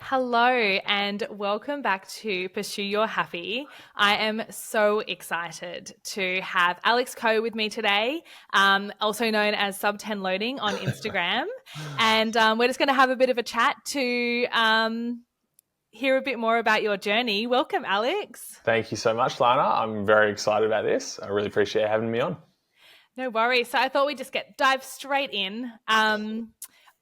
Hello and welcome back to Pursue Your Happy. I am so excited to have Alex Coe with me today, also known as Sub10 Loading on Instagram. And we're just going to have a bit of a chat to hear a bit more about your journey. Welcome, Alex. Thank you so much, Lana. I'm very excited about this. I really appreciate having me on. No worries. So I thought we'd just dive straight in.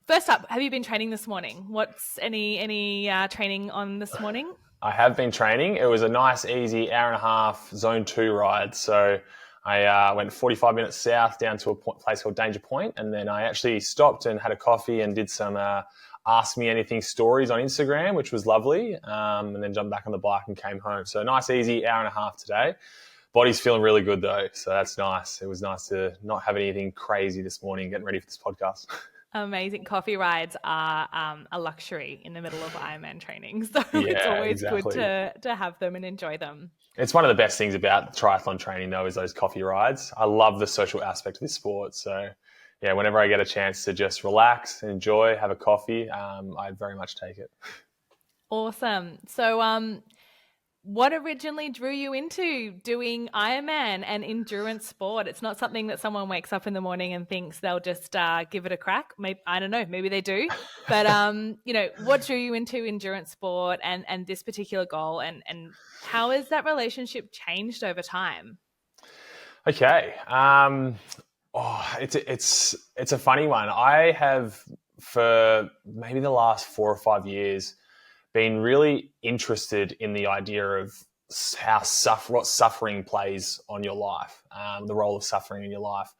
First up, have you been training this morning? What's any training on this morning? I have been training. It was a nice, easy hour and a half zone 2 ride. So I went 45 minutes south down to a place called Danger Point, and then I actually stopped and had a coffee and did some Ask Me Anything stories on Instagram, which was lovely, and then jumped back on the bike and came home. So a nice, easy hour and a half today. Body's feeling really good though, so that's nice. It was nice to not have anything crazy this morning getting ready for this podcast. Amazing. Coffee rides are a luxury in the middle of Ironman training. So it's Yeah, always exactly. good to have them and enjoy them. It's one of the best things about triathlon training though is those coffee rides. I love the social aspect of this sport. So yeah, whenever I get a chance to just relax, enjoy, have a coffee, I very much take it. Awesome. So what originally drew you into doing Ironman and endurance sport? It's not something that someone wakes up in the morning and thinks they'll just give it a crack. Maybe, I don't know, maybe they do. But, what drew you into endurance sport and this particular goal? And how has that relationship changed over time? Okay. It's a funny one. I have, for maybe the last 4 or 5 years, been really interested in the idea of what suffering plays on your life, the role of suffering in your life.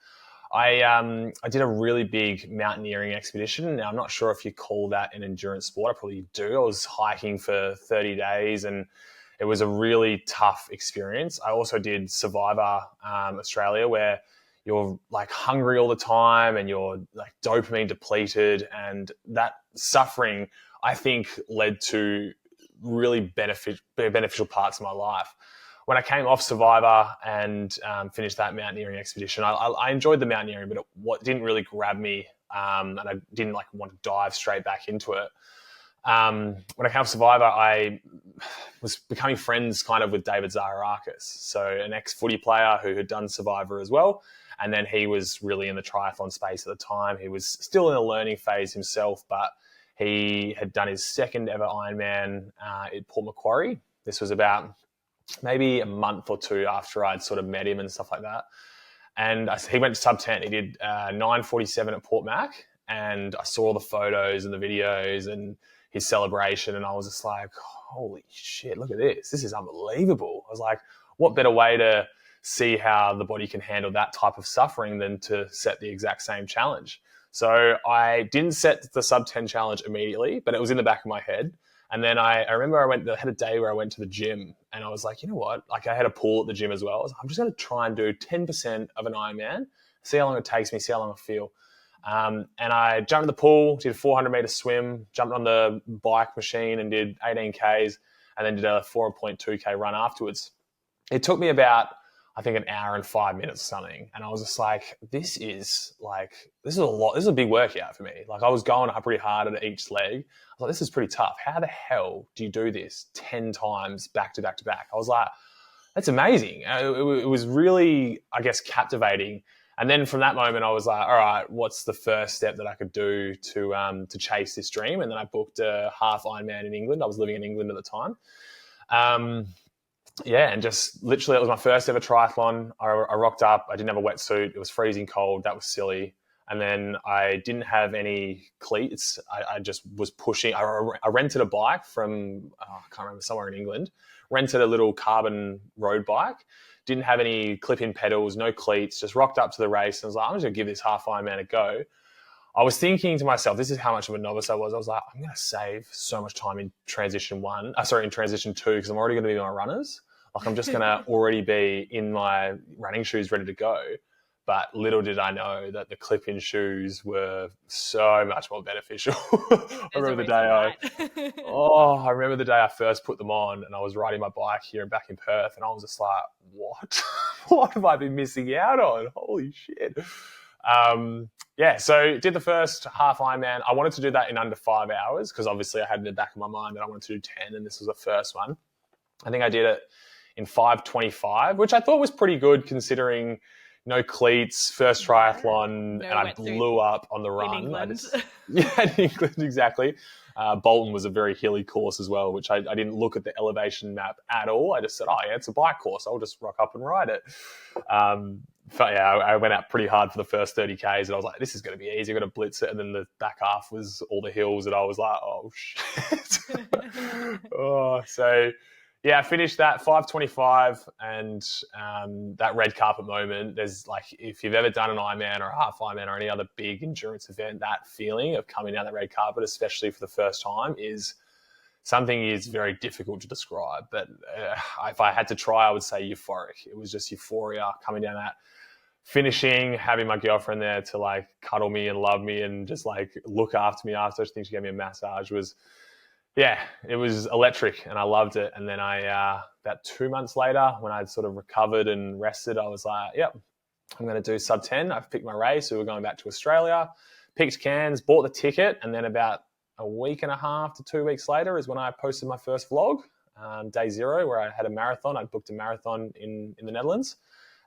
I did a really big mountaineering expedition. Now, I'm not sure if you call that an endurance sport. I probably do. I was hiking for 30 days and it was a really tough experience. I also did Survivor Australia, where you're like hungry all the time and you're like dopamine depleted, and that suffering, I think, led to really beneficial parts of my life. When I came off Survivor and finished that mountaineering expedition, I enjoyed the mountaineering, but what didn't really grab me, and I didn't want to dive straight back into it. When I came off Survivor, I was becoming friends kind of with David Zaharakis, so an ex-footy player who had done Survivor as well. And then he was really in the triathlon space at the time. He was still in a learning phase himself, but he had done his second ever Ironman at Port Macquarie. This was about maybe a month or two after I'd sort of met him and stuff like that. And he went to Sub10. He did 9:47 at Port Mac, and I saw the photos and the videos and his celebration, and I was just like, holy shit, look at this. This is unbelievable. I was like, what better way to see how the body can handle that type of suffering than to set the exact same challenge. So I didn't set the Sub10 challenge immediately, but it was in the back of my head. And then I remember I had a day where I went to the gym and I was like, you know what? Like, I had a pool at the gym as well. I was like, I'm just going to try and do 10% of an Ironman, see how long it takes me, see how long I feel. And I jumped in the pool, did a 400-meter swim, jumped on the bike machine and did 18 Ks, and then did a 4.2K run afterwards. It took me about, I think, an hour and 5 minutes or something. And I was just like, this is a lot. This is a big workout for me. Like, I was going up pretty hard at each leg. I was like, this is pretty tough. How the hell do you do this 10 times back to back to back? I was like, that's amazing. It was really, I guess, captivating. And then from that moment, I was like, all right, what's the first step that I could do to chase this dream? And then I booked a half Ironman in England. I was living in England at the time. And just literally, it was my first ever triathlon. I rocked up. I didn't have a wetsuit. It was freezing cold. That was silly. And then I didn't have any cleats. I just was pushing. I rented a bike from, I can't remember, somewhere in England. Rented a little carbon road bike. Didn't have any clip-in pedals, no cleats. Just rocked up to the race and was like, I'm just going to give this half Ironman a go. I was thinking to myself, this is how much of a novice I was. I was like, I'm going to save so much time in transition two, because I'm already going to be my runners. Like, I'm just going to already be in my running shoes ready to go. But little did I know that the clip-in shoes were so much more beneficial. I remember the day I first put them on and I was riding my bike here and back in Perth, and I was just like, what? What have I been missing out on? Holy shit. yeah, so did the first half Ironman. I wanted to do that in under 5 hours because obviously I had in the back of my mind that I wanted to do 10, and this was the first one. I think I did it in 5:25, which I thought was pretty good considering no cleats, first triathlon, No and I blew up on the run. in England. Yeah, in England, exactly. Bolton was a very hilly course as well, which I didn't look at the elevation map at all. I just said, oh, yeah, it's a bike course. I'll just rock up and ride it. But yeah, I went out pretty hard for the first 30 Ks and I was like, this is going to be easy. I'm going to blitz it. And then the back half was all the hills and I was like, oh, shit. So yeah, I finished that 5:25 and that red carpet moment. There's like, if you've ever done an Ironman or a half Ironman or any other big endurance event, that feeling of coming down that red carpet, especially for the first time, is something is very difficult to describe. But if I had to try, I would say euphoric. It was just euphoria coming down that, finishing, having my girlfriend there to like cuddle me and love me and just like look after me after. I think she gave me a massage. Yeah, it was electric and I loved it. And then about 2 months later, when I'd sort of recovered and rested, I was like, yep, I'm going to do Sub10. I've picked my race. So we're going back to Australia, picked Cairns, bought the ticket. And then about a week and a half to 2 weeks later is when I posted my first vlog, day 0, where I had a marathon. I'd booked a marathon in the Netherlands.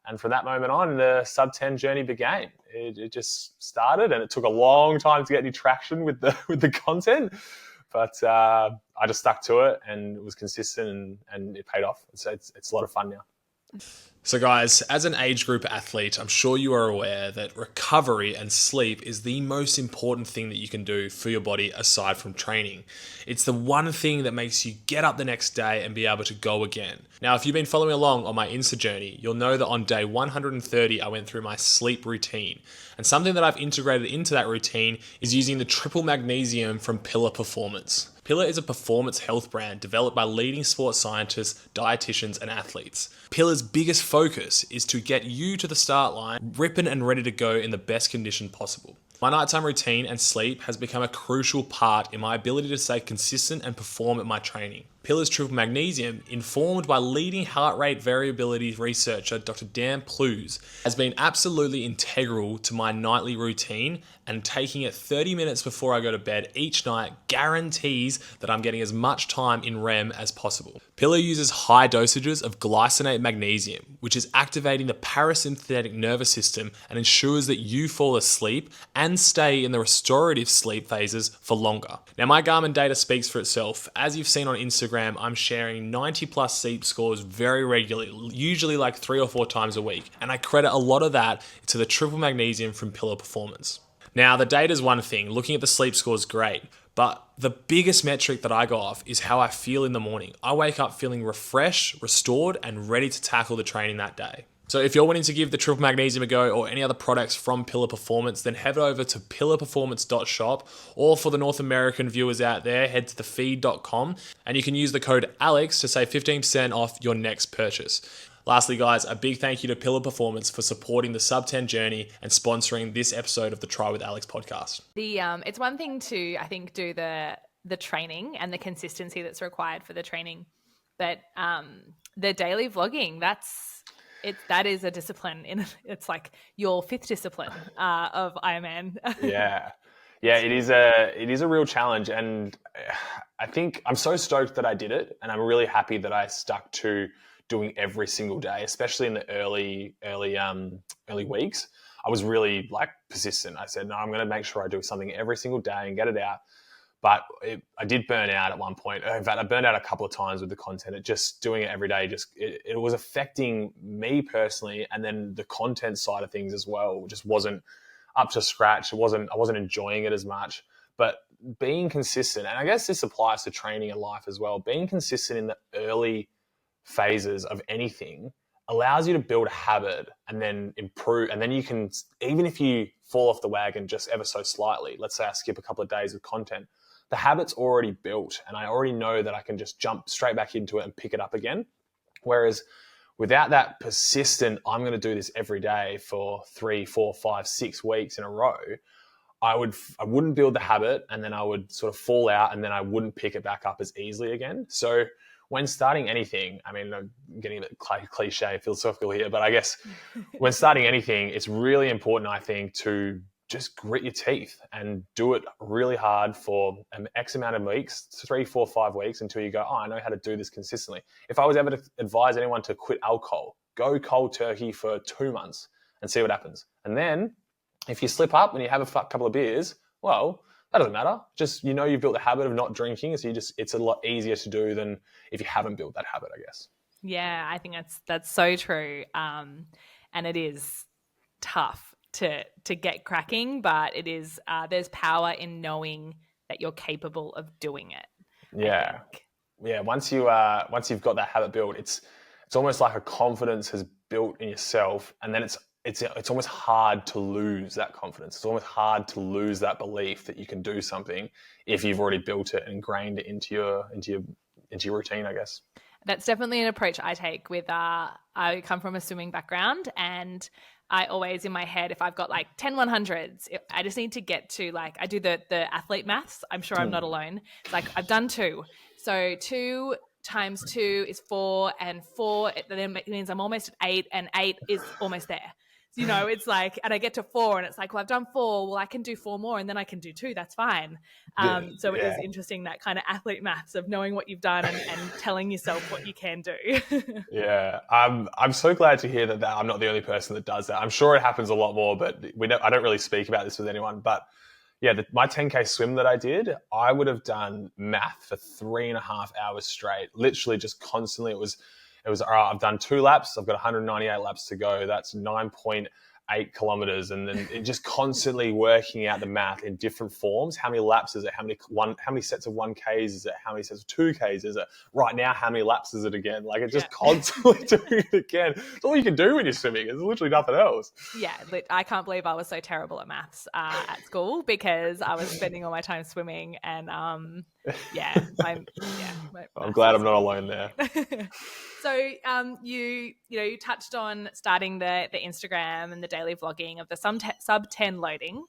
And from that moment on, the Sub10 journey began. It just started and it took a long time to get any traction with the content. But I just stuck to it and it was consistent and it paid off. So it's a lot of fun now. So guys, as an age group athlete, I'm sure you are aware that recovery and sleep is the most important thing that you can do for your body aside from training. It's the one thing that makes you get up the next day and be able to go again. Now, if you've been following along on my Insta journey, you'll know that on day 130, I went through my sleep routine. And something that I've integrated into that routine is using the triple magnesium from Pillar Performance. Pillar is a performance health brand developed by leading sports scientists, dietitians, and athletes. Pillar's biggest focus is to get you to the start line, ripping and ready to go in the best condition possible. My nighttime routine and sleep has become a crucial part in my ability to stay consistent and perform at my training. Pillar's triple magnesium, informed by leading heart rate variability researcher Dr. Dan Plews, has been absolutely integral to my nightly routine, and taking it 30 minutes before I go to bed each night guarantees that I'm getting as much time in REM as possible. Pillar uses high dosages of glycinate magnesium, which is activating the parasympathetic nervous system and ensures that you fall asleep and stay in the restorative sleep phases for longer. Now, my Garmin data speaks for itself. As you've seen on Instagram, I'm sharing 90 plus sleep scores very regularly, usually like 3 or 4 times a week. And I credit a lot of that to the triple magnesium from Pillar Performance. Now, the data is one thing. Looking at the sleep score is great. But the biggest metric that I go off is how I feel in the morning. I wake up feeling refreshed, restored, and ready to tackle the training that day. So if you're wanting to give the triple magnesium a go or any other products from Pillar Performance, then head over to pillarperformance.shop, or for the North American viewers out there, head to thefeed.com and you can use the code ALEX to save 15% off your next purchase. Lastly, guys, a big thank you to Pillar Performance for supporting the Sub10 journey and sponsoring this episode of the Try with Alex podcast. It's one thing to, I think, do the training and the consistency that's required for the training, but the daily vlogging, that is a discipline. It's like your 5th discipline of Ironman. Yeah, it is a real challenge, and I think I'm so stoked that I did it, and I'm really happy that I stuck to doing every single day, especially in the early weeks. I was really like persistent. I said, no, I'm going to make sure I do something every single day and get it out. But I did burn out at one point. In fact, I burned out a couple of times with the content. Just doing it every day, it was affecting me personally, and then the content side of things as well just wasn't up to scratch. I wasn't enjoying it as much. But being consistent, and I guess this applies to training and life as well, being consistent in the early phases of anything allows you to build a habit and then improve. And then you can, even if you fall off the wagon just ever so slightly, let's say I skip a couple of days of content, the habit's already built and I already know that I can just jump straight back into it and pick it up again. Whereas without that persistent, I'm going to do this every day for 3, 4, 5, 6 weeks in a row, I wouldn't build the habit, and then I would sort of fall out, and then I wouldn't pick it back up as easily again. So when starting anything, I mean, I'm getting a bit cliche, philosophical here, but I guess when starting anything, it's really important, I think, to just grit your teeth and do it really hard for an X amount of weeks, 3, 4, 5 weeks, until you go, oh, I know how to do this consistently. If I was ever to advise anyone to quit alcohol, go cold turkey for 2 months and see what happens. And then if you slip up and you have a couple of beers, well, that doesn't matter. Just, you've built the habit of not drinking. So it's a lot easier to do than if you haven't built that habit, I guess. Yeah, I think that's so true. And it is tough to get cracking, but it is, there's power in knowing that you're capable of doing it. Yeah. Yeah. Once you've got that habit built, it's almost like a confidence has built in yourself. And then it's almost hard to lose that confidence. It's almost hard to lose that belief that you can do something if you've already built it and ingrained it into your routine, I guess. That's definitely an approach I take with, I come from a swimming background, and I always in my head, if I've got like 10 100s, I just need to get to like, I do the athlete maths. I'm sure I'm not alone. It's like, I've done 2. So 2 times 2 is 4, and 4, then it means I'm almost at 8, and 8 is almost there. So, it's like, and I get to 4 and it's like, well, I've done 4. Well, I can do 4 more and then I can do 2. That's fine. So it is interesting, that kind of athlete maths of knowing what you've done and telling yourself what you can do. Yeah. I'm so glad to hear that I'm not the only person that does that. I'm sure it happens a lot more, but I don't really speak about this with anyone. But yeah, my 10K swim that I did, I would have done math for 3.5 hours straight, literally just constantly. It was, all right, I've done 2 laps. I've got 198 laps to go. That's 9.8 kilometers. And then it just constantly working out the math in different forms. How many laps is it? How many sets of 1Ks is it? How many sets of 2Ks is it? Right now, how many laps is it again? Like, it's just constantly doing it again. It's all you can do when you're swimming. There's literally nothing else. Yeah. I can't believe I was so terrible at maths at school, because I was spending all my time swimming, and I'm glad I'm not alone there. So you touched on starting the Instagram and the daily vlogging of the Sub10 loading.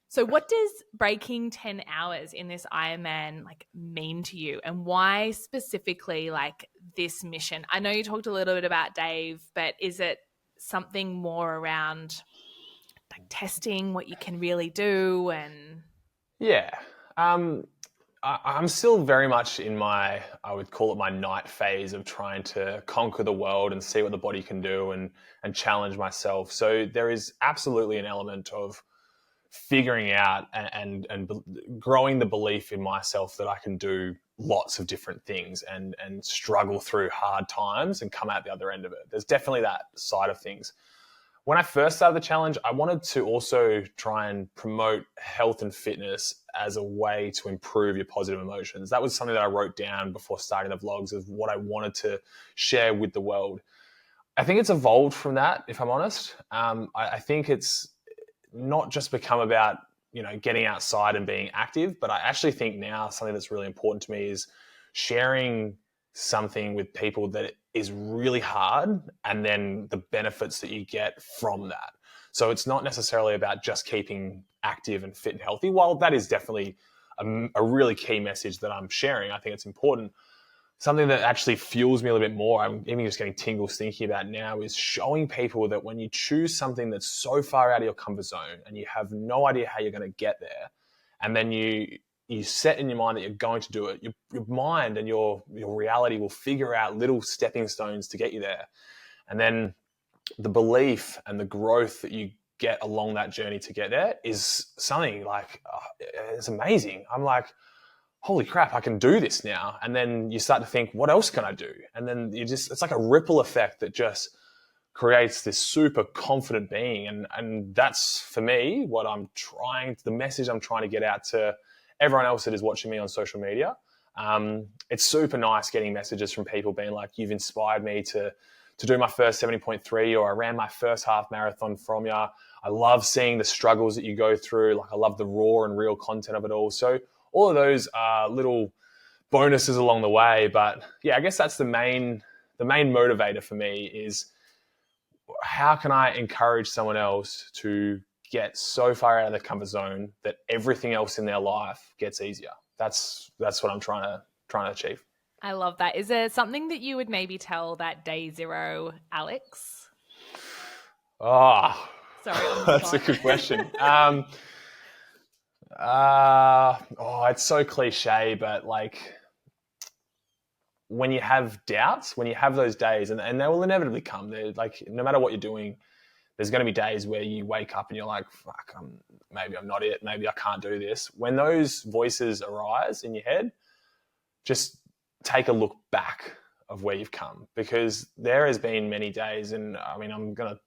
So what does breaking 10 hours in this Ironman mean to you, and why specifically this mission? I know you talked a little bit about Dave, but is it something more around testing what you can really do? And I'm still very much in I would call it my night phase of trying to conquer the world and see what the body can do and challenge myself. So there is absolutely an element of figuring out and growing the belief in myself that I can do lots of different things and struggle through hard times and come out the other end of it. There's definitely that side of things. When I first started the challenge, I wanted to also try and promote health and fitness as a way to improve your positive emotions. That was something that I wrote down before starting the vlogs of what I wanted to share with the world. I think it's evolved from that, if I'm honest. I think it's not just become about, getting outside and being active, but I actually think now something that's really important to me is sharing something with people that is really hard and then the benefits that you get from that. So it's not necessarily about just keeping active and fit and healthy. While that is definitely a really key message that I'm sharing, I think it's important. Something that actually fuels me a little bit more, I'm even just getting tingles thinking about now, is showing people that when you choose something that's so far out of your comfort zone and you have no idea how you're going to get there, and then you set in your mind that you're going to do it, your mind and your reality will figure out little stepping stones to get you there. And then the belief and the growth that you get along that journey to get there is something it's amazing. I'm like, holy crap, I can do this now. And then you start to think, what else can I do? And then it's like a ripple effect that just creates this super confident being. And that's, for me, the message I'm trying to get out to everyone else that is watching me on social media. It's super nice getting messages from people being like, you've inspired me to do my first 70.3, or I ran my first half marathon from you. I love seeing the struggles that you go through. I love the raw and real content of it all. So all of those are little bonuses along the way. But yeah, I guess that's the main motivator for me is, how can I encourage someone else to get so far out of their comfort zone that everything else in their life gets easier? That's what I'm trying to achieve. I love that. Is there something that you would maybe tell that day zero Alex? Oh, Sorry, on the That's a spot. good question. It's so cliche, but like when you have doubts, when you have those days, and they will inevitably come. They're like, no matter what you're doing, there's going to be days where you wake up and you're like, fuck, maybe I'm not it. Maybe I can't do this. When those voices arise in your head, just take a look back of where you've come, because there has been many days, and I mean, I'm going to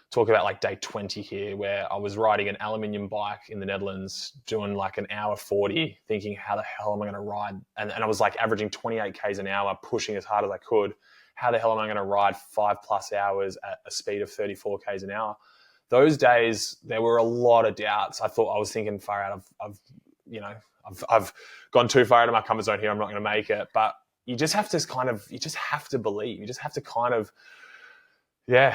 talk about like day 20 here, where I was riding an aluminium bike in the Netherlands, doing like an hour 40, thinking, how the hell am I going to ride? And I was like averaging 28 Ks an hour, pushing as hard as I could. How the hell am I going to ride 5+ hours at a speed of 34 Ks an hour? Those days, there were a lot of doubts. I was thinking, far out, I've gone too far out of my comfort zone here. I'm not going to make it. But you just have to believe. You just have to kind of,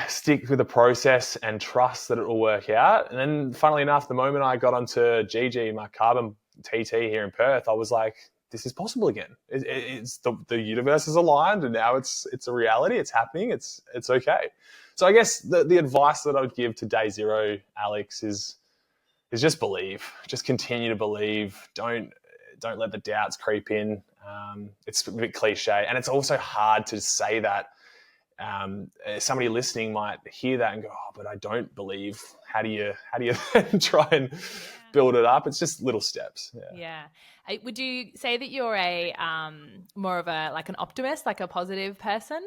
stick with the process and trust that it will work out. And then, funnily enough, the moment I got onto GG, my carbon TT here in Perth, I was like, this is possible again. It's the universe is aligned, and now it's a reality. It's happening. It's okay. So I guess the advice that I would give to day zero, Alex, is just believe. Just continue to believe. Don't let the doubts creep in. It's a bit cliche, and it's also hard to say that. Somebody listening might hear that and go, "Oh, but I don't believe." How do you try and build it up? It's just little steps. Yeah. Would you say that you're a more of a like an optimist, like a positive person?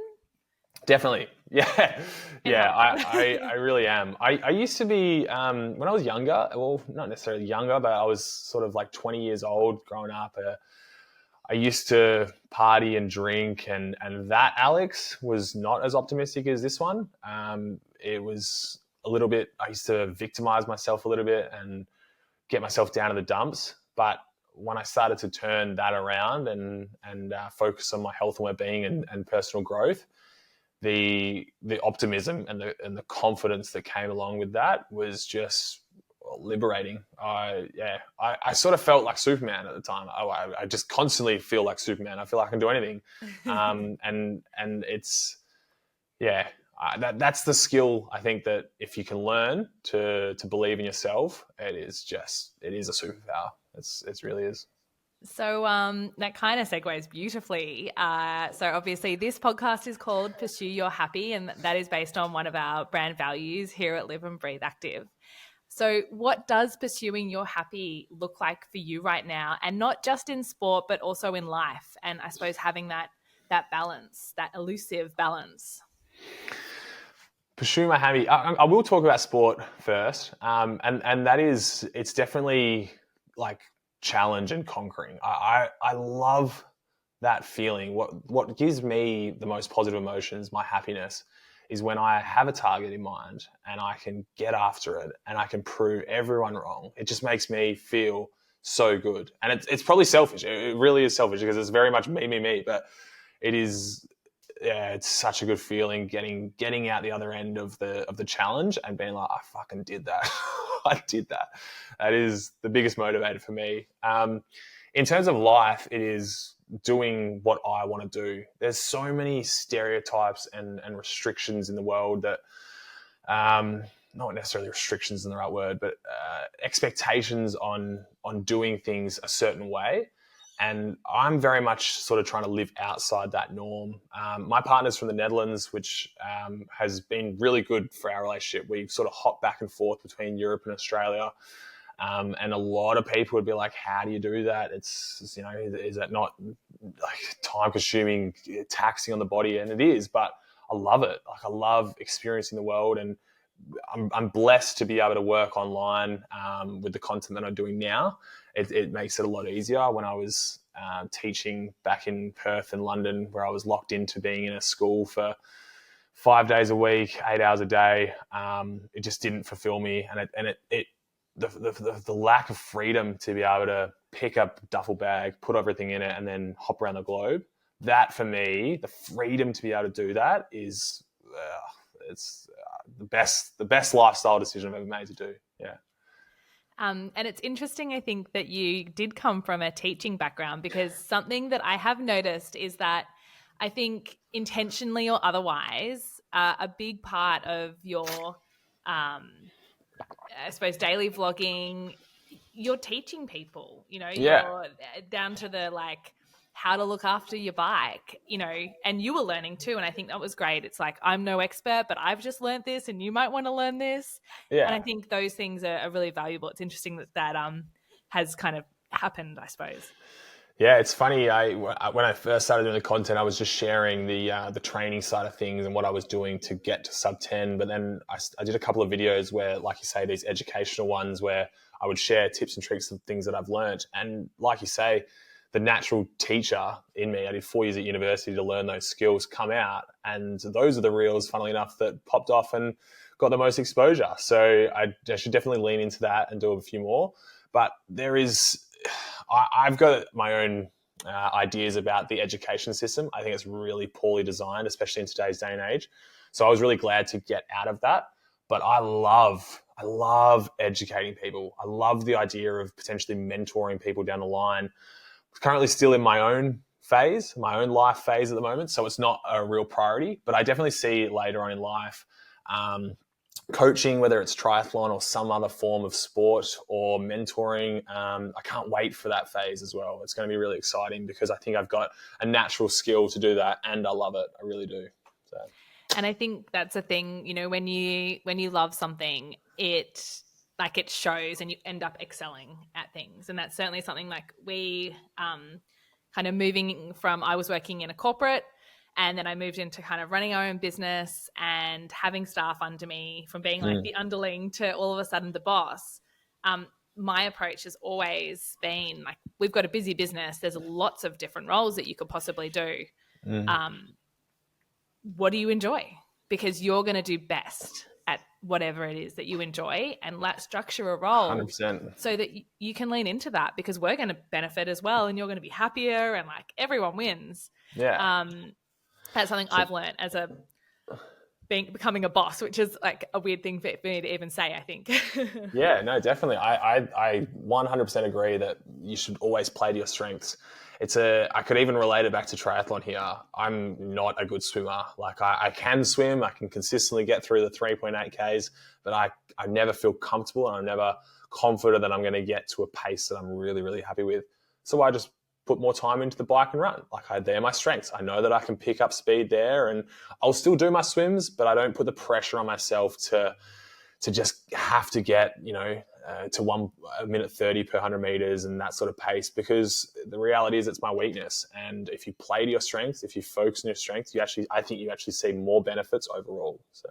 Definitely. Yeah. Yeah, Yeah. I really am. I used to be, when I was younger, well, not necessarily younger, but I was sort of like 20 years old growing up. I used to party and drink, and that, Alex, was not as optimistic as this one. It was a little bit, I used to victimize myself a little bit and get myself down to the dumps. But when I started to turn that around and focus on my health and well-being and personal growth, the optimism and the confidence that came along with that was just liberating. I sort of felt like Superman at the time. I just constantly feel like Superman. I feel like I can do anything, and it's that's the skill, I think, that if you can learn to believe in yourself, it is a superpower. It really is. So that kind of segues beautifully. So obviously this podcast is called Pursue Your Happy, and that is based on one of our brand values here at Live and Breathe Active. So what does pursuing your happy look like for you right now? And not just in sport, but also in life. And I suppose having that balance, that elusive balance. Pursue my happy. I will talk about sport first. And that is, it's definitely like challenge and conquering. I love that feeling. What gives me the most positive emotions, my happiness, is when I have a target in mind and I can get after it and I can prove everyone wrong. It just makes me feel so good. And it's probably selfish. It really is selfish because it's very much me. But it is, it's such a good feeling getting out the other end of the challenge and being like, I fucking did that. I did that. That is the biggest motivator for me. In terms of life, it is doing what I want to do. There's so many stereotypes and restrictions in the world that, not necessarily restrictions in the right word, but expectations on doing things a certain way. And I'm very much sort of trying to live outside that norm. My partner's from the Netherlands, which has been really good for our relationship. We sort of hop back and forth between Europe and Australia. And a lot of people would be like, how do you do that? It's, is that not like time consuming, taxing on the body? And it is, but I love it. Like, I love experiencing the world, and I'm blessed to be able to work online with the content that I'm doing now. It makes it a lot easier. When I was teaching back in Perth and London, where I was locked into being in a school for 5 days a week, 8 hours a day, it just didn't fulfill me. And the lack of freedom to be able to pick up a duffel bag, put everything in it, and then hop around the globe, that for me, the freedom to be able to do that is it's the best lifestyle decision I've ever made to do. Yeah. And it's interesting, I think, that you did come from a teaching background, because something that I have noticed is that I think intentionally or otherwise, a big part of your I suppose, daily vlogging, you're teaching people, Yeah. you're down to the like how to look after your bike, and you were learning too. And I think that was great. It's like, I'm no expert, but I've just learned this and you might want to learn this. And Yeah. I think those things are really valuable. It's interesting that has kind of happened, I suppose. Yeah, it's funny. When I first started doing the content, I was just sharing the training side of things and what I was doing to get to Sub10. But then I did a couple of videos where, like you say, these educational ones where I would share tips and tricks of things that I've learned. And like you say, the natural teacher in me, I did 4 years at university to learn those skills, come out. And those are the reels, funnily enough, that popped off and got the most exposure. So I should definitely lean into that and do a few more. But I've got my own ideas about the education system. I think it's really poorly designed, especially in today's day and age. So I was really glad to get out of that. But I love educating people. I love the idea of potentially mentoring people down the line. I'm currently still in my own phase, my own life phase at the moment. So it's not a real priority, but I definitely see later on in life, coaching, whether it's triathlon or some other form of sport or mentoring. I can't wait for that phase as well. It's going to be really exciting because I think I've got a natural skill to do that and I love it. I really do. So. And I think that's a thing, when you love something, it shows and you end up excelling at things. And that's certainly something like we kind of moving from, I was working in a corporate, and then I moved into kind of running our own business and having staff under me, from being like the underling to all of a sudden the boss. My approach has always been like, we've got a busy business. There's lots of different roles that you could possibly do. What do you enjoy? Because you're going to do best at whatever it is that you enjoy, and let's structure a role 100%. so that you can lean into that, because we're going to benefit as well. And you're going to be happier and like everyone wins. Yeah. That's something I've learned as becoming a boss, which is like a weird thing for me to even say, I think. Yeah, no, definitely. I 100% agree that you should always play to your strengths. I could even relate it back to triathlon here. I'm not a good swimmer. Like I can swim, I can consistently get through the 3.8 Ks, but I never feel comfortable and I'm never confident that I'm going to get to a pace that I'm really, really happy with. So I just put more time into the bike and run. They're my strengths. I know that I can pick up speed there and I'll still do my swims, but I don't put the pressure on myself to just have to get, to 1 minute 30 per 100 meters and that sort of pace, because the reality is it's my weakness. And if you play to your strengths, if you focus on your strengths, I think you actually see more benefits overall. So.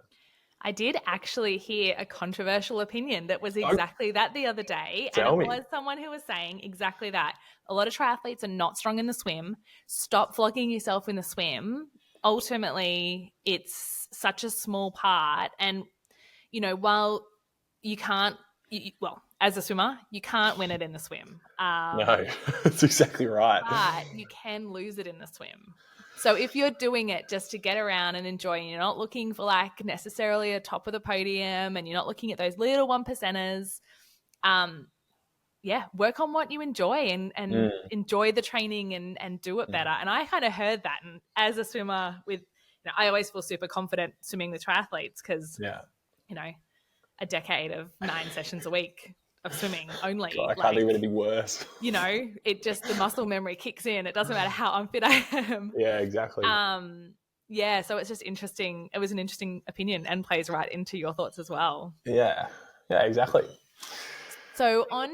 I did actually hear a controversial opinion that was exactly that the other day. Tell me. And it was someone who was saying exactly that. A lot of triathletes are not strong in the swim. Stop flogging yourself in the swim. Ultimately, it's such a small part. And, while you can't, as a swimmer, you can't win it in the swim. No, that's exactly right. But you can lose it in the swim. So if you're doing it just to get around and enjoy, and you're not looking for like necessarily a top of the podium, and you're not looking at those little 1%ers, work on what you enjoy and enjoy the training and do it better. And I kind of heard that. And as a swimmer I always feel super confident swimming with triathletes because, a decade of 9 sessions a week of swimming only. God, I can't think of anything worse. It just, the muscle memory kicks in. It doesn't matter how unfit I am. Yeah, exactly. So it's just interesting. It was an interesting opinion and plays right into your thoughts as well. Yeah, exactly. So I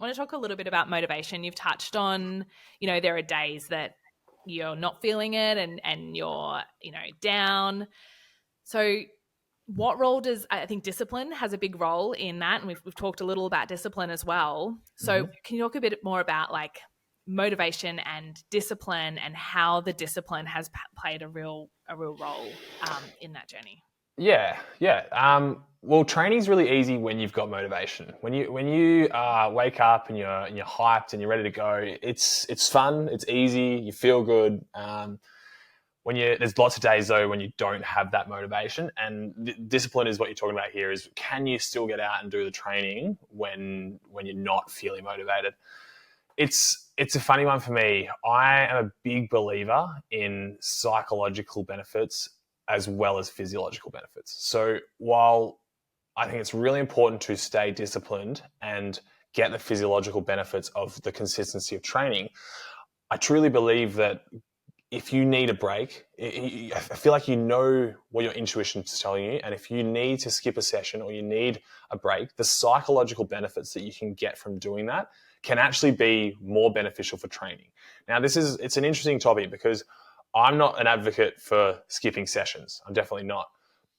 want to talk a little bit about motivation. You've touched on, there are days that you're not feeling it and you're, down. So what role does, I think discipline has a big role in that. And we've talked a little about discipline as well. So can you talk a bit more about like motivation and discipline and how the discipline has played a real role in that journey? Yeah. Well, training's really easy when you've got motivation. When you wake up and you're hyped and you're ready to go, it's fun, it's easy, you feel good. There's lots of days though when you don't have that motivation, and discipline is what you're talking about here. Is can you still get out and do the training when you're not feeling motivated? It's a funny one for me. I am a big believer in psychological benefits as well as physiological benefits. So while I think it's really important to stay disciplined and get the physiological benefits of the consistency of training. I truly believe that if you need a break, I feel like you know what your intuition is telling you. And if you need to skip a session or you need a break, the psychological benefits that you can get from doing that can actually be more beneficial for training. Now, it's an interesting topic because I'm not an advocate for skipping sessions. I'm definitely not.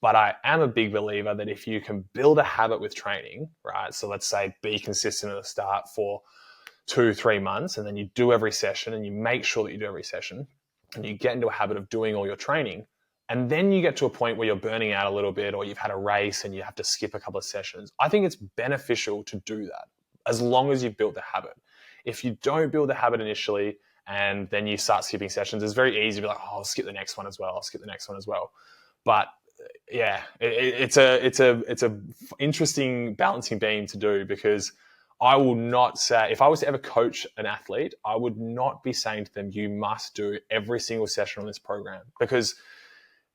But I am a big believer that if you can build a habit with training, right? So let's say be consistent at the start for 2-3 months, and then you do every session and you make sure that you do every session and you get into a habit of doing all your training. And then you get to a point where you're burning out a little bit or you've had a race and you have to skip a couple of sessions. I think it's beneficial to do that as long as you've built the habit. If you don't build the habit initially and then you start skipping sessions, it's very easy to be like, oh, I'll skip the next one as well. I'll skip the next one as well. But yeah, it's a interesting balancing beam to do, because I will not say, if I was to ever coach an athlete, I would not be saying to them, you must do every single session on this program, because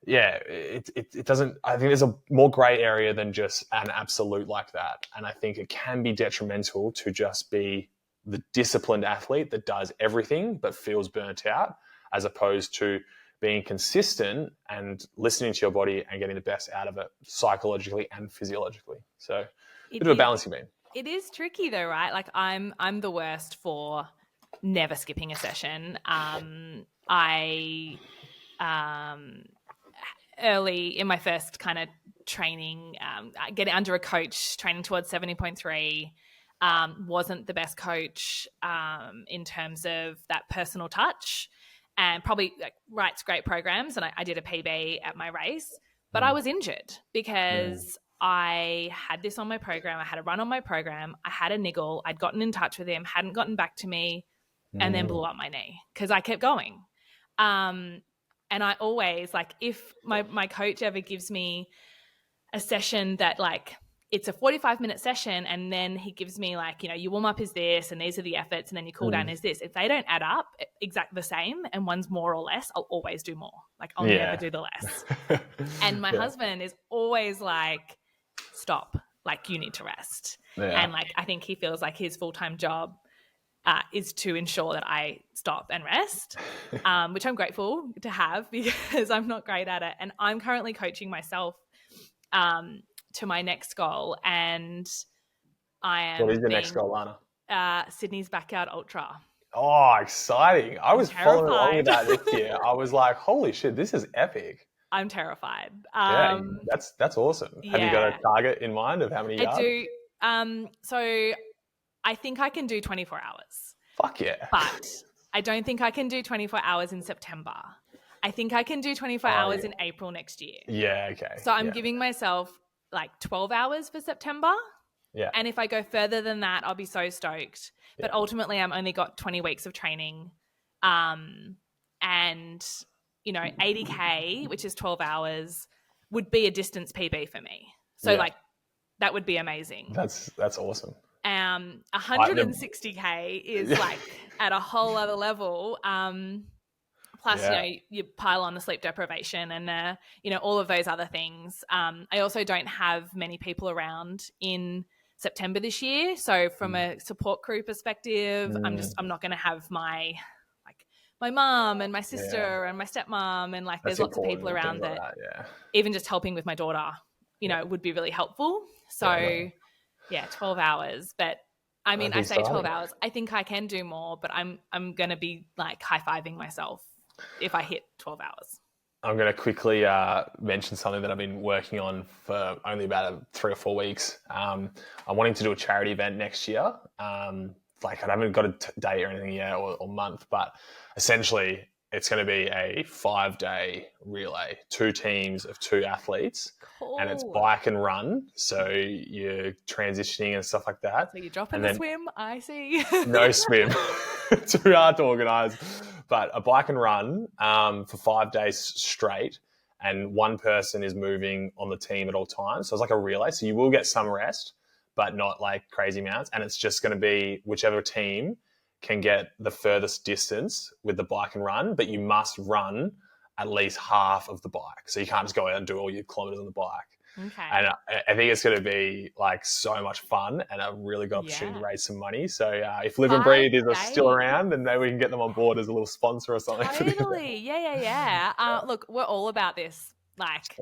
yeah, it doesn't, I think there's a more gray area than just an absolute like that. And I think it can be detrimental to just be the disciplined athlete that does everything but feels burnt out, as opposed to being consistent and listening to your body and getting the best out of it psychologically and physiologically. So a bit of a balancing beam. It is tricky though, right? Like I'm the worst for never skipping a session. Early in my first kind of training, getting under a coach, training towards 70.3, wasn't the best coach in terms of that personal touch, and probably like writes great programs. And I did a PB at my race, but I was injured because I had this on my program. I had a run on my program. I had a niggle. I'd gotten in touch with him, hadn't gotten back to me, and then blew up my knee because I kept going. And I always, like, if my coach ever gives me a session that, like, it's a 45-minute session and then he gives me, like, you know, your warm-up is this and these are the efforts and then your cool-down is this. If they don't add up exactly the same and one's more or less, I'll always do more. Like, I'll never do the less. And my husband is always like, stop, like, you need to rest. And, like, I think he feels like his full-time job is to ensure that I stop and rest, which I'm grateful to have because I'm not great at it. And I'm currently coaching myself to my next goal, and I am. What is the next goal, Lana? Sydney's Backyard Ultra. Oh, exciting. I was following along with that this year. I was like, holy shit, this is epic. I'm terrified. Yeah, that's awesome. Have you got a target in mind of how many yards? I do. So I think I can do 24 hours. Fuck yeah. But I don't think I can do 24 hours in September. I think I can do 24 hours in April next year. Yeah, okay. So I'm giving myself like 12 hours for September. Yeah. And if I go further than that, I'll be so stoked. But ultimately, I'm only got 20 weeks of training. And, you know, 80K, which is 12 hours, would be a distance PB for me. So like, that would be amazing. That's awesome. 160K is like at a whole other level. Plus, you know, you pile on the sleep deprivation and, you know, all of those other things. I also don't have many people around in September this year. So from a support crew perspective, I'm not going to have my mom and my sister and my stepmom. And, like, there's lots of people around that even just helping with my daughter, you know, would be really helpful. So 12 hours. But I mean, I say 12 hours. I think I can do more, but I'm going to be like high-fiving myself if I hit 12 hours. I'm going to quickly mention something that I've been working on for only about 3 or 4 weeks. I'm wanting to do a charity event next year. Like, I haven't got a date or anything yet or month, but essentially it's going to be a 5-day relay, 2 teams of 2 athletes. Cool. And it's bike and run. So you're transitioning and stuff like that. So you're dropping the swim, I see. No swim. Too hard to organise. But a bike and run for 5 days straight, and one person is moving on the team at all times. So it's like a relay. So you will get some rest, but not like crazy amounts. And it's just going to be whichever team can get the furthest distance with the bike and run, but you must run at least half of the bike. So you can't just go out and do all your kilometers on the bike. Okay. And I think it's going to be like so much fun and a really good opportunity to raise some money. So if Live and Breathe is still around, then maybe we can get them on board as a little sponsor or something. Totally. Yeah. Look, we're all about this, like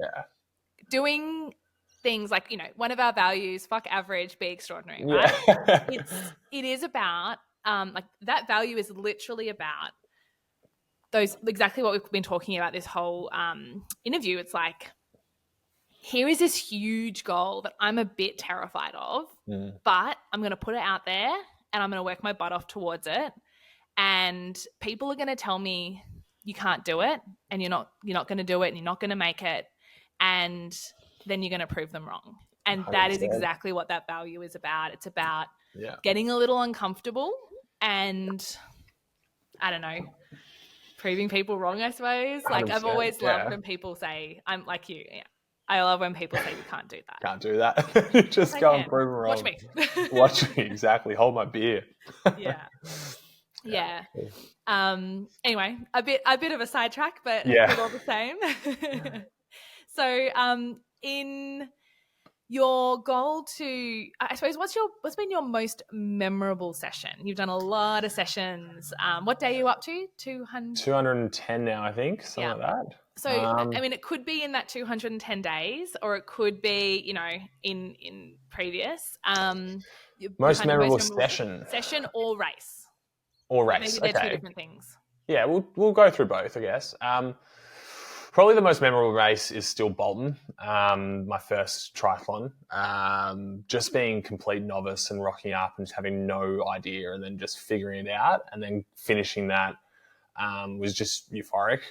doing things like, one of our values, fuck average, be extraordinary, right? It is about, like that value is literally about those, exactly what we've been talking about this whole interview. It's like, here is this huge goal that I'm a bit terrified of, but I'm going to put it out there and I'm going to work my butt off towards it. And people are going to tell me you can't do it and you're not going to do it and you're not going to make it. And then you're going to prove them wrong. And 100%. That is exactly what that value is about. It's about getting a little uncomfortable and, I don't know, proving people wrong, I suppose. Like I've always loved when people say, I'm like you. Yeah. I love when people say you can't do that. Can't do that. Just go and prove them wrong. Watch me. Watch me, exactly. Hold my beer. Yeah. Anyway, a bit of a sidetrack, but all the same. So, in your goal to, I suppose, what's been your most memorable session? You've done a lot of sessions. What day are you up to? 210 now, I think, something like that. So, I mean, it could be in that 210 days, or it could be, in previous. Most memorable session or race. Or race. Maybe they're two different things. Yeah, we'll go through both, I guess. Probably the most memorable race is still Bolton, my first triathlon. Just being complete novice and rocking up and just having no idea and then just figuring it out and then finishing that was just euphoric.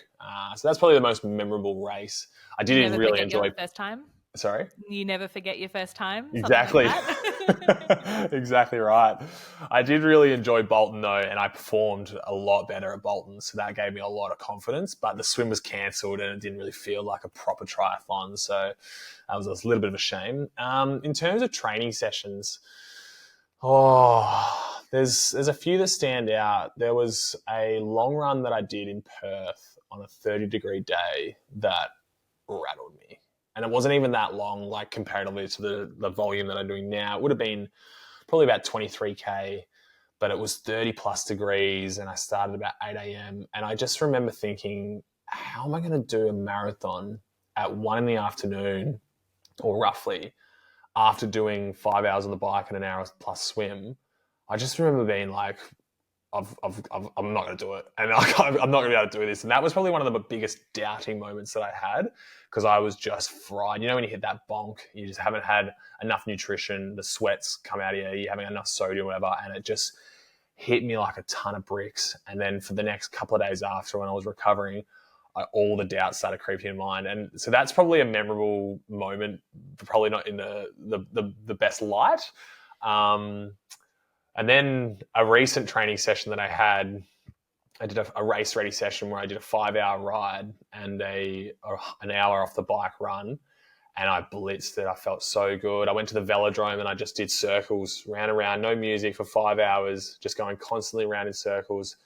So that's probably the most memorable race. I did really enjoy your first time. Sorry? You never forget your first time? Exactly. Like Exactly right. I did really enjoy Bolton though, and I performed a lot better at Bolton, so that gave me a lot of confidence, but the swim was cancelled and it didn't really feel like a proper triathlon, so that was a little bit of a shame. In terms of training sessions, there's a few that stand out. There was a long run that I did in Perth on a 30-degree day that rattled me. And it wasn't even that long, like comparatively to the volume that I'm doing now. It would have been probably about 23K, but it was 30 plus degrees and I started about 8 a.m. And I just remember thinking, how am I going to do a marathon at 1 p.m, or roughly, after doing 5 hours on the bike and an hour plus swim? I just remember being like, I'm not going to do it. And I'm not going to be able to do this. And that was probably one of the biggest doubting moments that I had, because I was just fried. You know, when you hit that bonk, you just haven't had enough nutrition, the sweats come out of you, you haven't enough sodium, whatever. And it just hit me like a ton of bricks. And then for the next couple of days after, when I was recovering, all the doubts started creeping in mind. And so that's probably a memorable moment, probably not in the best light. And then a recent training session that I did a race ready session where I did a 5-hour ride and an hour off the bike run, and I blitzed it. I felt so good. I went to the velodrome and I just did circles, ran around, no music for 5 hours, just going constantly around in circles.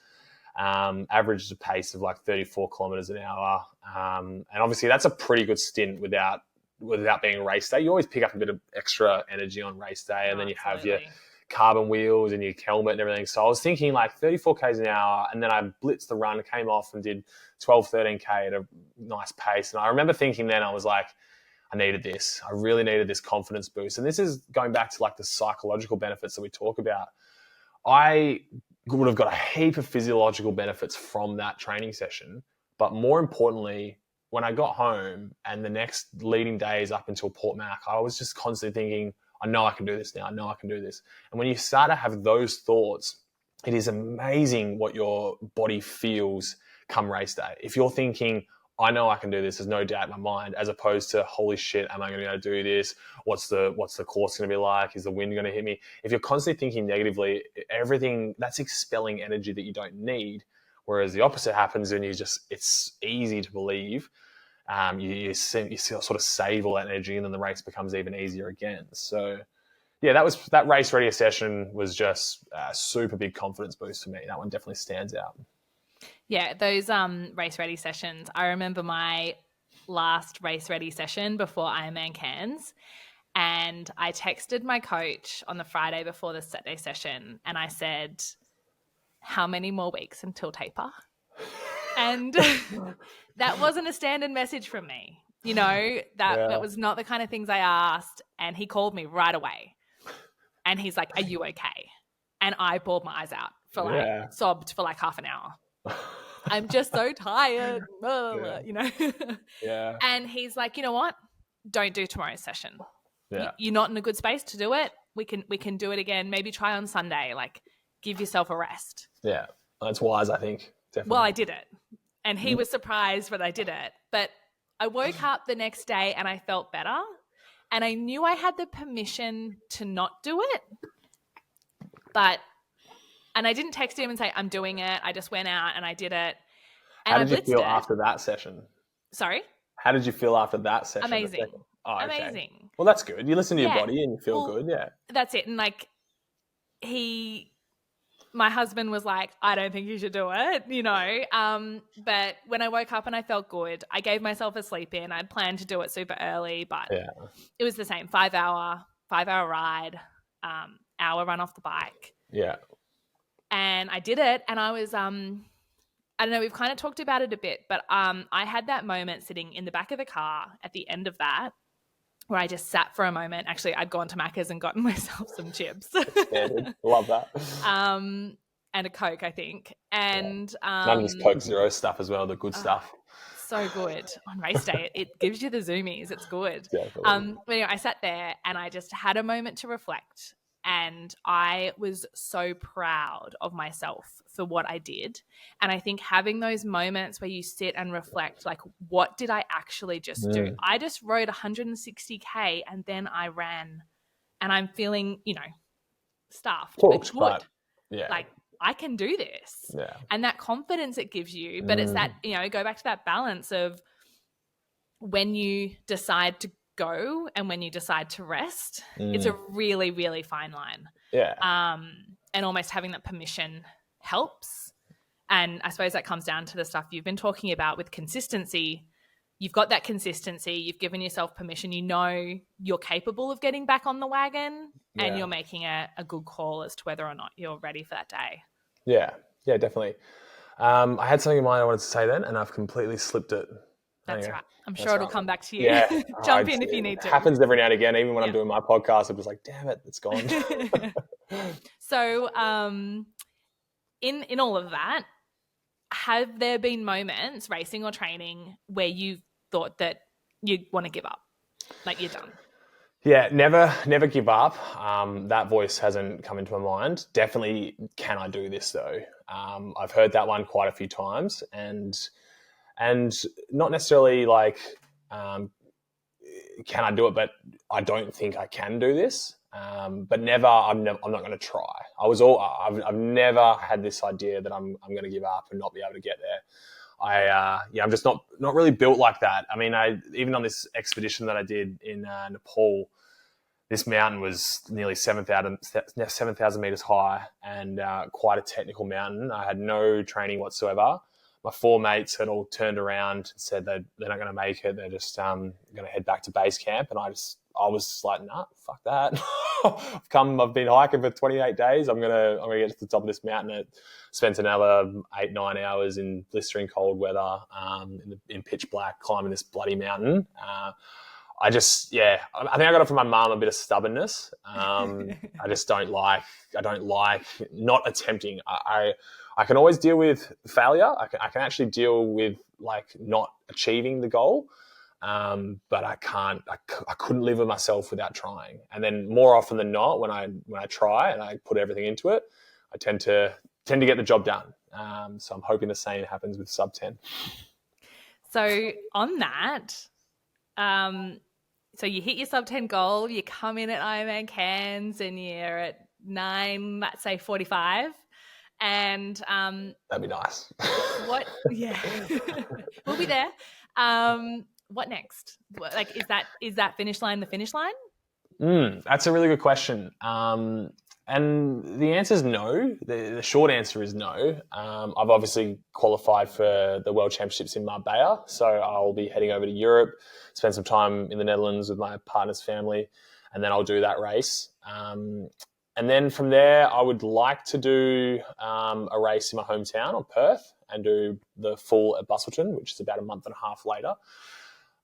Averaged a pace of like 34 kilometers an hour. And obviously that's a pretty good stint without being race day. You always pick up a bit of extra energy on race day, and then you have your carbon wheels and your helmet and everything. So I was thinking like 34 Ks an hour, and then I blitzed the run, came off and did 12, 13K at a nice pace. And I remember thinking then, I was like, I needed this. I really needed this confidence boost. And this is going back to like the psychological benefits that we talk about. I would have got a heap of physiological benefits from that training session. But more importantly, when I got home and the next leading days up until Port Mac, I was just constantly thinking, I know I can do this now. I know I can do this. And when you start to have those thoughts, it is amazing what your body feels come race day. If you're thinking, I know I can do this, there's no doubt in my mind, as opposed to, holy shit, am I going to be able to do this? What's the course going to be like? Is the wind going to hit me? If you're constantly thinking negatively, everything that's expelling energy that you don't need. Whereas the opposite happens and it's easy to believe. You sort of save all that energy, and then the race becomes even easier again. So yeah, that race ready session was just a super big confidence boost for me. That one definitely stands out. Yeah, those race ready sessions. I remember my last race ready session before Ironman Cairns. And I texted my coach on the Friday before the set day session and I said, how many more weeks until taper? And that wasn't a standard message from me. You know, that was not the kind of things I asked. And he called me right away. And he's like, are you okay? And I bawled my eyes out for sobbed for like half an hour. I'm just so tired, you know? Yeah. And he's like, you know what? Don't do tomorrow's session. Yeah. You're not in a good space to do it. We can do it again. Maybe try on Sunday. Like, give yourself a rest. Yeah. That's wise, I think. Definitely. Well, I did it. And he was surprised when I did it. But I woke up the next day and I felt better. And I knew I had the permission to not do it. And I didn't text him and say, I'm doing it. I just went out and I did it. And How did you feel after that session? Sorry? How did you feel after that session? Amazing. Oh, okay. Amazing. Well, that's good. You listen to your body and you feel good. Yeah. That's it. And like my husband was like, I don't think you should do it, you know. But when I woke up and I felt good, I gave myself a sleep in. I'd planned to do it super early, but it was the same 5-hour ride, hour run off the bike. Yeah. And I did it. And I was, I don't know, we've kind of talked about it a bit, but I had that moment sitting in the back of the car at the end of that where I just sat for a moment. Actually, I'd gone to Macca's and gotten myself some chips. Love that. And a Coke, I think. And none of this Coke Zero stuff as well, the good stuff. So good. On race day, it gives you the zoomies. It's good. Definitely. But anyway, I sat there and I just had a moment to reflect. And I was so proud of myself for what I did. And I think having those moments where you sit and reflect, like, what did I actually just do? I just rode 160K and then I ran and I'm feeling, you know, stuffed. But yeah. Like, I can do this. Yeah. And that confidence it gives you. But it's that, you know, go back to that balance of when you decide to go and when you decide to rest, it's a really, really fine line. Yeah. And almost having that permission helps. And I suppose that comes down to the stuff you've been talking about with consistency. You've got that consistency. You've given yourself permission. You know you're capable of getting back on the wagon and you're making a good call as to whether or not you're ready for that day. Yeah. Yeah, definitely. I had something in mind I wanted to say then and I've completely slipped it. That's right. I'm sure it'll come back to you. Yeah. Jump in if you need to. It happens every now and again. Even when I'm doing my podcast, I'm just like, damn it, it's gone. So in all of that, have there been moments, racing or training, where you thought that you want to give up? Like you're done? Yeah, never give up. That voice hasn't come into my mind. Definitely, can I do this though? I've heard that one quite a few times and not necessarily like, can I do it? But I don't think I can do this. But never, I'm not going to try. I've never had this idea that I'm going to give up and not be able to get there. I'm just not really built like that. I mean, even on this expedition that I did in Nepal, this mountain was nearly 7,000 meters high and quite a technical mountain. I had no training whatsoever. My 4 mates had all turned around and said they're not going to make it. They're just going to head back to base camp. And I was like, nah, fuck that. I've been hiking for 28 days. I'm going to get to the top of this mountain. It spent another 8-9 hours in blistering cold weather, in pitch black, climbing this bloody mountain. I think I got it from my mum, a bit of stubbornness. I don't like not attempting. I can always deal with failure. I can actually deal with like not achieving the goal. But I couldn't live with myself without trying. And then more often than not, when I try and I put everything into it, I tend to get the job done. So I'm hoping the same happens with Sub10. So on that, so you hit your Sub10 goal, you come in at Ironman Cairns and you're at 9, let's say 45. And that'd be nice. Yeah, we'll be there. What next? Like, is that finish line the finish line? That's a really good question. And the answer is no. The short answer is no. I've obviously qualified for the World Championships in Marbella, so I'll be heading over to Europe, spend some time in the Netherlands with my partner's family, and then I'll do that race. And then from there, I would like to do a race in my hometown of Perth and do the full at Busselton, which is about a month and a half later.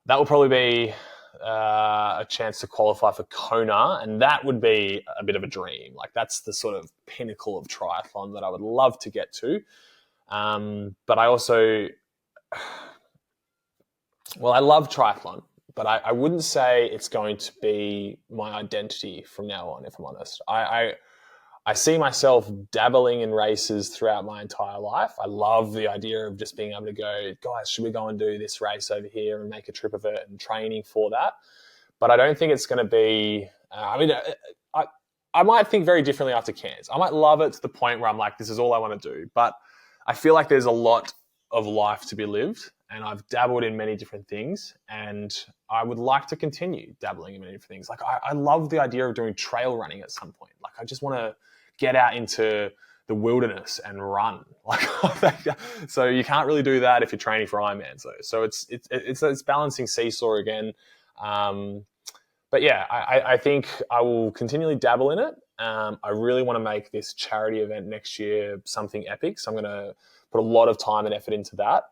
That will probably be a chance to qualify for Kona, and that would be a bit of a dream. Like, that's the sort of pinnacle of triathlon that I would love to get to. But I also, well, I love triathlon, but I wouldn't say it's going to be my identity from now on, if I'm honest. I see myself dabbling in races throughout my entire life. I love the idea of just being able to go, guys, should we go and do this race over here and make a trip of it and training for that? But I don't think it's going to be, I might think very differently after Cairns. I might love it to the point where I'm like, this is all I want to do. But I feel like there's a lot of life to be lived, and I've dabbled in many different things, and I would like to continue dabbling in many different things. Like, I love the idea of doing trail running at some point. Like, I just want to get out into the wilderness and run. Like, so you can't really do that if you're training for Ironman. So it's balancing seesaw again. But yeah, I think I will continually dabble in it. I really want to make this charity event next year something epic. So I'm going to put a lot of time and effort into that.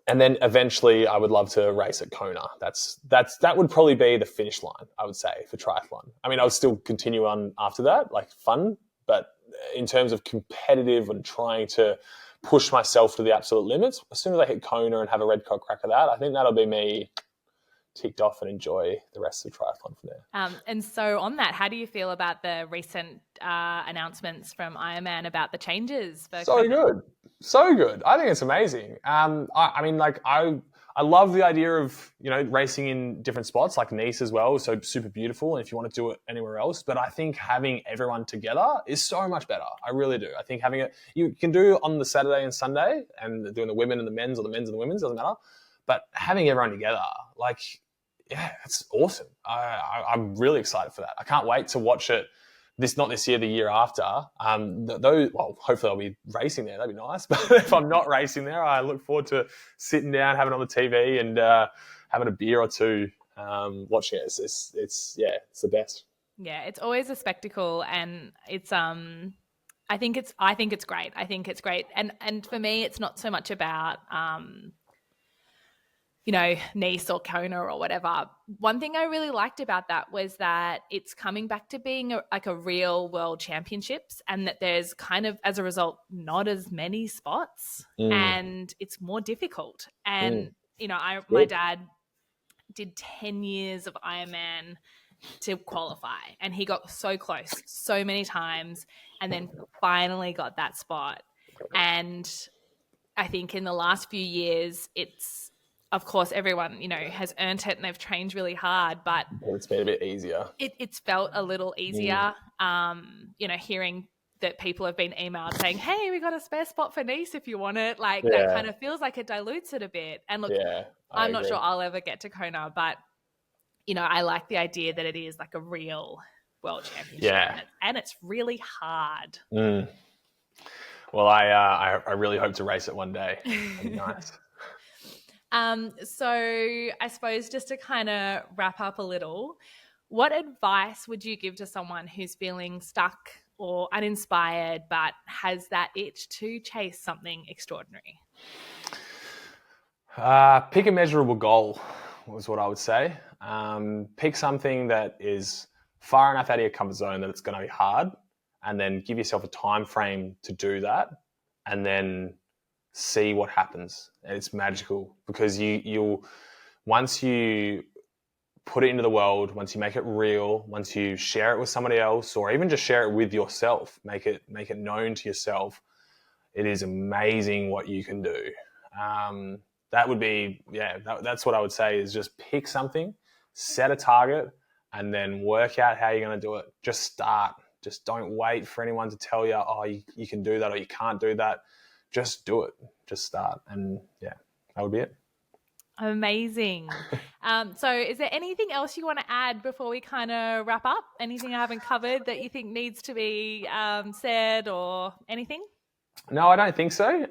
And then eventually I would love to race at Kona. That would probably be the finish line, I would say, for triathlon. I mean, I would still continue on after that, like fun, but in terms of competitive and trying to push myself to the absolute limits, as soon as I hit Kona and have a red cock crack of that, I think that'll be me ticked off and enjoy the rest of triathlon from there. And so on that, how do you feel about the recent announcements from Ironman about the changes? So good. I think it's amazing. I mean, like, I love the idea of, racing in different spots, like Nice as well. So super beautiful. And if you want to do it anywhere else, but I think having everyone together is so much better. I really do. I think having it, you can do on the Saturday and Sunday and doing the women and the men's, or the men's and the women's, doesn't matter. But having everyone together, like, yeah, it's awesome. I'm really excited for that. I can't wait to watch it. Not this year, the year after. Well, hopefully I'll be racing there. That'd be nice. But if I'm not racing there, I look forward to sitting down, having it on the TV, and having a beer or two, watching it. It's the best. Yeah, it's always a spectacle, and it's I think it's great. I think it's great, and for me, it's not so much about Nice or Kona or whatever. One thing I really liked about that was that it's coming back to being like a real world championships, and that there's kind of, as a result, not as many spots and it's more difficult. And, my dad did 10 years of Ironman to qualify, and he got so close so many times and then finally got that spot. And I think in the last few years, it's, of course, everyone, has earned it and they've trained really hard, but it's been a bit easier. It's felt a little easier. Hearing that people have been emailed saying, hey, we got a spare spot for Nice if you want it. Like, that kind of feels like it dilutes it a bit. And look, I'm not sure I'll ever get to Kona, but, I like the idea that it is like a real world championship. Yeah. And it's really hard. Well, I really hope to race it one day. That'd be nice. So I suppose just to kind of wrap up a little, what advice would you give to someone who's feeling stuck or uninspired but has that itch to chase something extraordinary? Pick a measurable goal was what I would say. Pick something that is far enough out of your comfort zone that it's going to be hard, and then give yourself a time frame to do that, and then see what happens. And it's magical, because you'll once you put it into the world, once you make it real, once you share it with somebody else, or even just share it with yourself, make it known to yourself, it is amazing what you can do. That would be, that's what I would say, is just pick something, set a target, and then work out how you're going to do it. Just start. Just don't wait for anyone to tell you, you can do that or you can't do that. Just do it. Just start. And that would be it. Amazing. So is there anything else you want to add before we kind of wrap up? Anything I haven't covered that you think needs to be said or anything? No, I don't think so.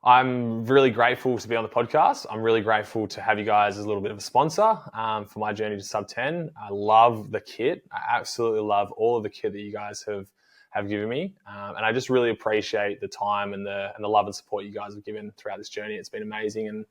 I'm really grateful to be on the podcast. I'm really grateful to have you guys as a little bit of a sponsor for my journey to Sub10. I love the kit. I absolutely love all of the kit that you guys have given me. And I just really appreciate the time and the love and support you guys have given throughout this journey. It's been amazing. And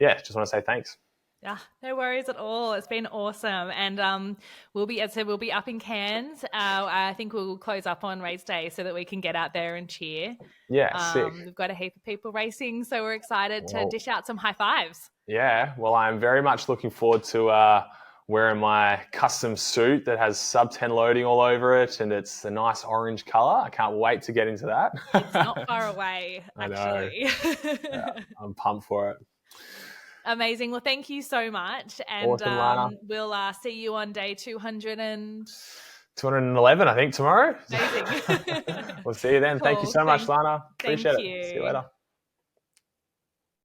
yeah, just want to say thanks. Yeah, no worries at all. It's been awesome. And we'll be up in Cairns. I think we'll close up on race day so that we can get out there and cheer. Yeah, sick. We've got a heap of people racing, so we're excited to dish out some high fives. Yeah, well, I'm very much looking forward to wearing my custom suit that has Sub10 loading all over it, and it's a nice orange color. I can't wait to get into that. It's not far away, I actually. know. Yeah, I'm pumped for it. Amazing. Well, thank you so much. And Awesome, Lana. We'll see you on day 200 and 211, I think, tomorrow. Amazing. We'll see you then. Cool. Thank you so much, Lana. Appreciate Thank it. you. See you later.